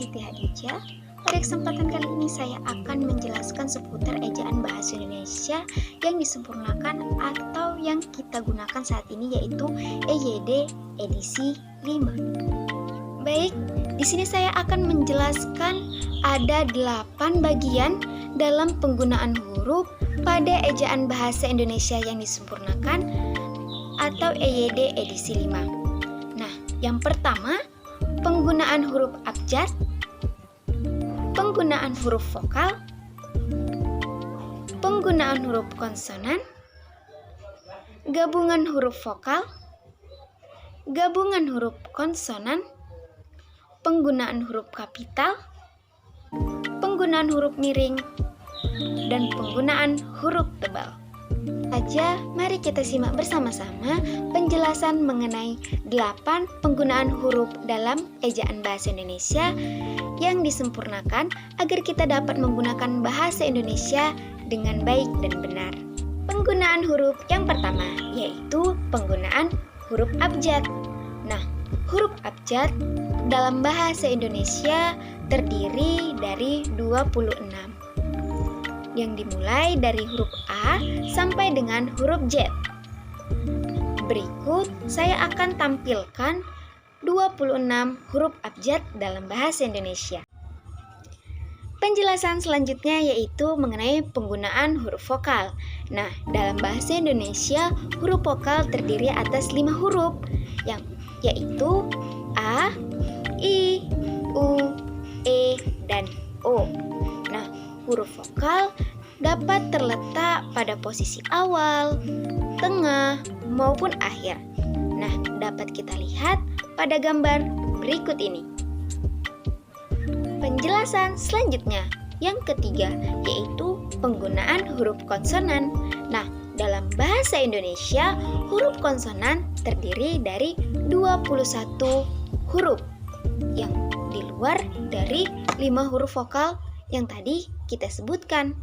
Siti Hadijah. Pada kesempatan kali ini saya akan menjelaskan seputar ejaan bahasa Indonesia yang disempurnakan atau yang kita gunakan saat ini, yaitu EYD edisi 5. Baik, di sini saya akan menjelaskan ada 8 bagian dalam penggunaan huruf pada ejaan bahasa Indonesia yang disempurnakan atau EYD edisi 5. Nah, yang pertama, penggunaan huruf abjad, penggunaan huruf vokal, penggunaan huruf konsonan, gabungan huruf vokal, gabungan huruf konsonan, penggunaan huruf kapital, penggunaan huruf miring, dan penggunaan huruf tebal. Mari kita simak bersama-sama penjelasan mengenai 8 penggunaan huruf dalam ejaan bahasa Indonesia yang disempurnakan agar kita dapat menggunakan bahasa Indonesia dengan baik dan benar. Penggunaan huruf yang pertama yaitu penggunaan huruf abjad. Nah, huruf abjad dalam bahasa Indonesia terdiri dari 26 yang dimulai dari huruf A sampai dengan huruf Z. Berikut saya akan tampilkan 26 huruf abjad dalam bahasa Indonesia. Penjelasan selanjutnya yaitu mengenai penggunaan huruf vokal. Nah, dalam bahasa Indonesia, huruf vokal terdiri atas 5 huruf, yaitu A, I, U, E, dan O. Nah, huruf vokal dapat terletak pada posisi awal, tengah, maupun akhir. Nah, dapat kita lihat pada gambar berikut ini. Penjelasan selanjutnya, yang ketiga, yaitu penggunaan huruf konsonan. Nah, dalam bahasa Indonesia, huruf konsonan terdiri dari 21 huruf yang di luar dari 5 huruf vokal yang tadi kita sebutkan.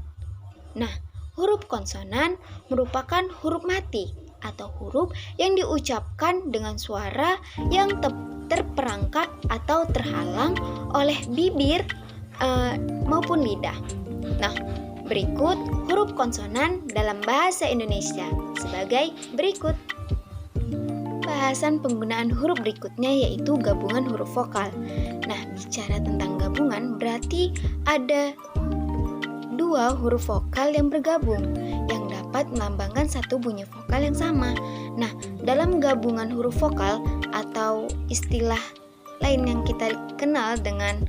Nah, huruf konsonan merupakan huruf mati atau huruf yang diucapkan dengan suara yang terperangkap atau terhalang oleh bibir maupun lidah. Nah, berikut huruf konsonan dalam bahasa Indonesia sebagai berikut. Bahasan penggunaan huruf berikutnya yaitu gabungan huruf vokal. Nah, bicara tentang gabungan berarti ada 2 huruf vokal yang bergabung yang dapat melambangkan satu bunyi vokal yang sama. Nah, dalam gabungan huruf vokal atau istilah lain yang kita kenal dengan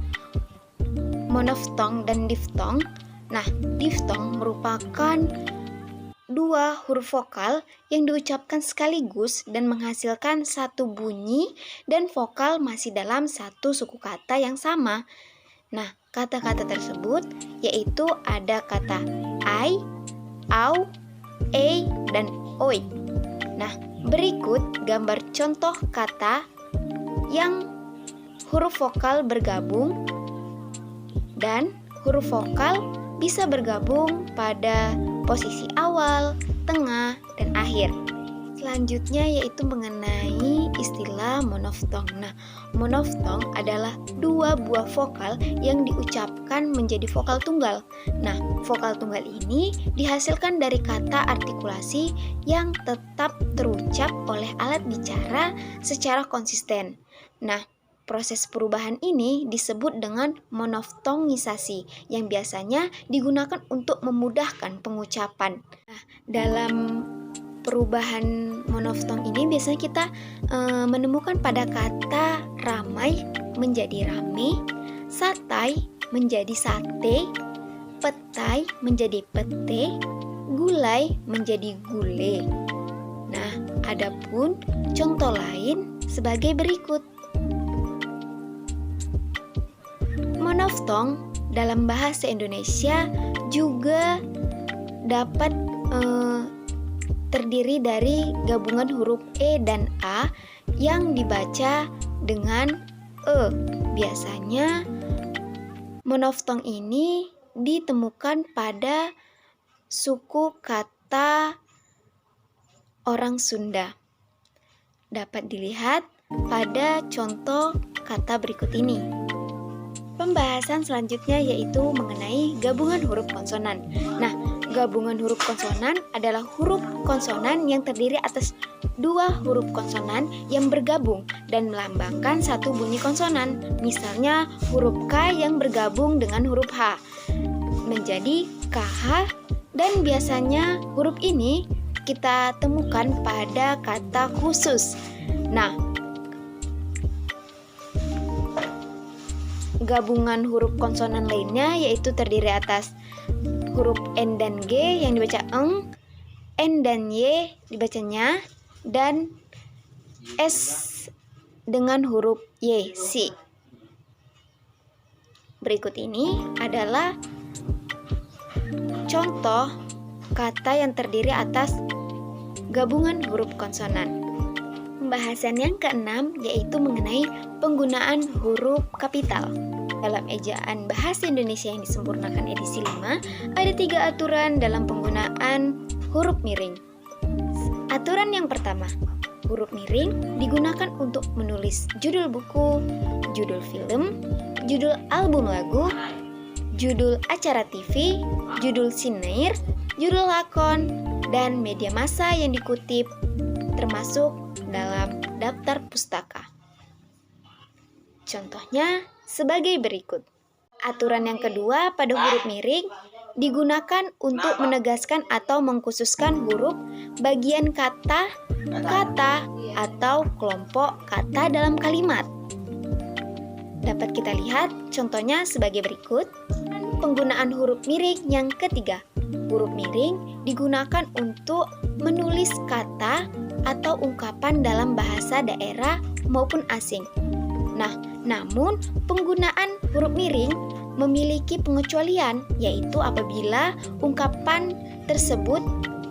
monoftong dan diftong. Nah, diftong merupakan 2 huruf vokal yang diucapkan sekaligus dan menghasilkan satu bunyi dan vokal masih dalam satu suku kata yang sama. Nah, kata-kata tersebut yaitu ada kata ai, au, e, dan oi. Nah, berikut gambar contoh kata yang huruf vokal bergabung dan huruf vokal bisa bergabung pada posisi awal, tengah, dan akhir. Selanjutnya yaitu mengenai istilah monoftong. Nah, monoftong adalah 2 buah vokal yang diucapkan menjadi vokal tunggal. Nah, vokal tunggal ini dihasilkan dari kata artikulasi yang tetap terucap oleh alat bicara secara konsisten. Nah, proses perubahan ini disebut dengan monoftongisasi yang biasanya digunakan untuk memudahkan pengucapan. Nah, dalam perubahan monoftong ini biasanya kita menemukan pada kata ramai menjadi rame, satai menjadi sate, petai menjadi pete, gulai menjadi gule. Nah, adapun contoh lain sebagai berikut. Monoftong dalam bahasa Indonesia juga dapat terdiri dari gabungan huruf E dan A yang dibaca dengan E. Biasanya monoftong ini ditemukan pada suku kata orang Sunda. Dapat dilihat pada contoh kata berikut ini. Pembahasan selanjutnya yaitu mengenai gabungan huruf konsonan. Nah, gabungan huruf konsonan adalah huruf konsonan yang terdiri atas dua huruf konsonan yang bergabung dan melambangkan satu bunyi konsonan. Misalnya huruf K yang bergabung dengan huruf H menjadi KH, dan biasanya huruf ini kita temukan pada kata khusus. Nah, gabungan huruf konsonan lainnya yaitu terdiri atas huruf N dan G yang dibaca eng, N dan Y dibacanya, dan S dengan huruf Y, si. Berikut ini adalah contoh kata yang terdiri atas gabungan huruf konsonan. Pembahasan yang keenam yaitu mengenai penggunaan huruf kapital. Dalam ejaan bahasa Indonesia yang disempurnakan edisi 5, ada 3 aturan dalam penggunaan huruf miring. Aturan yang pertama, huruf miring digunakan untuk menulis judul buku, judul film, judul album lagu, judul acara TV, judul sinair, judul lakon, dan media massa yang dikutip, termasuk dalam daftar pustaka. Contohnya sebagai berikut. Aturan yang kedua pada huruf miring digunakan untuk menegaskan atau mengkhususkan huruf, bagian kata, atau kelompok kata dalam kalimat. Dapat kita lihat contohnya sebagai berikut. Penggunaan huruf miring yang ketiga. Huruf miring digunakan untuk menulis kata atau ungkapan dalam bahasa daerah maupun asing. Nah, namun penggunaan huruf miring memiliki pengecualian, yaitu apabila ungkapan tersebut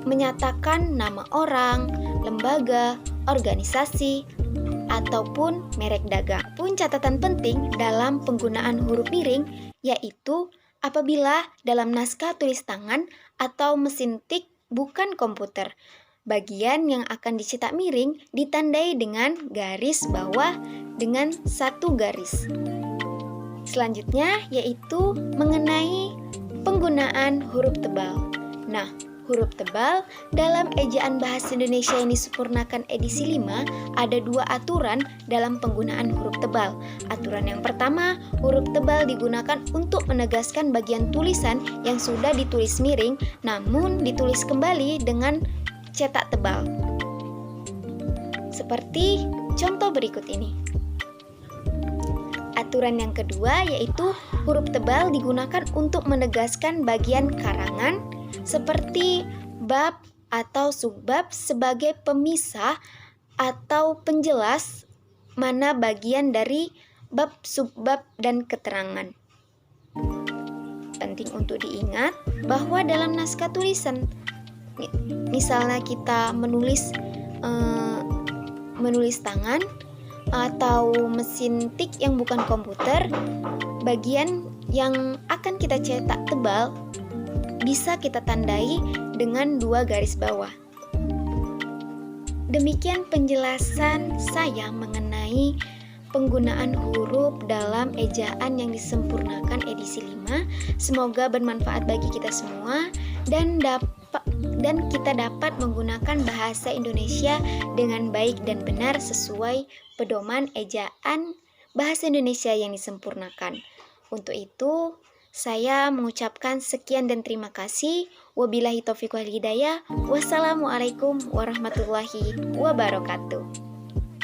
menyatakan nama orang, lembaga, organisasi, ataupun merek dagang. Pun catatan penting dalam penggunaan huruf miring yaitu apabila dalam naskah tulis tangan atau mesin tik bukan komputer, bagian yang akan dicetak miring ditandai dengan garis bawah dengan satu garis. Selanjutnya yaitu mengenai penggunaan huruf tebal. Nah, huruf tebal dalam ejaan bahasa Indonesia yang disempurnakan edisi 5 ada 2 aturan dalam penggunaan huruf tebal. Aturan yang pertama, huruf tebal digunakan untuk menegaskan bagian tulisan yang sudah ditulis miring namun ditulis kembali dengan cetak tebal. Seperti contoh berikut ini. Aturan yang kedua yaitu huruf tebal digunakan untuk menegaskan bagian karangan seperti bab atau subbab sebagai pemisah atau penjelas mana bagian dari bab, subbab, dan keterangan. Penting untuk diingat bahwa dalam naskah tulisan, misalnya kita menulis tangan atau mesin tik yang bukan komputer, bagian yang akan kita cetak tebal bisa kita tandai dengan 2 garis bawah. Demikian penjelasan saya mengenai penggunaan huruf dalam ejaan yang disempurnakan edisi 5. Semoga bermanfaat bagi kita semua dan kita dapat menggunakan bahasa Indonesia dengan baik dan benar sesuai pedoman ejaan bahasa Indonesia yang disempurnakan. Untuk itu, saya mengucapkan sekian dan terima kasih. Wabillahi taufiq wal hidayah. Wassalamualaikum warahmatullahi wabarakatuh.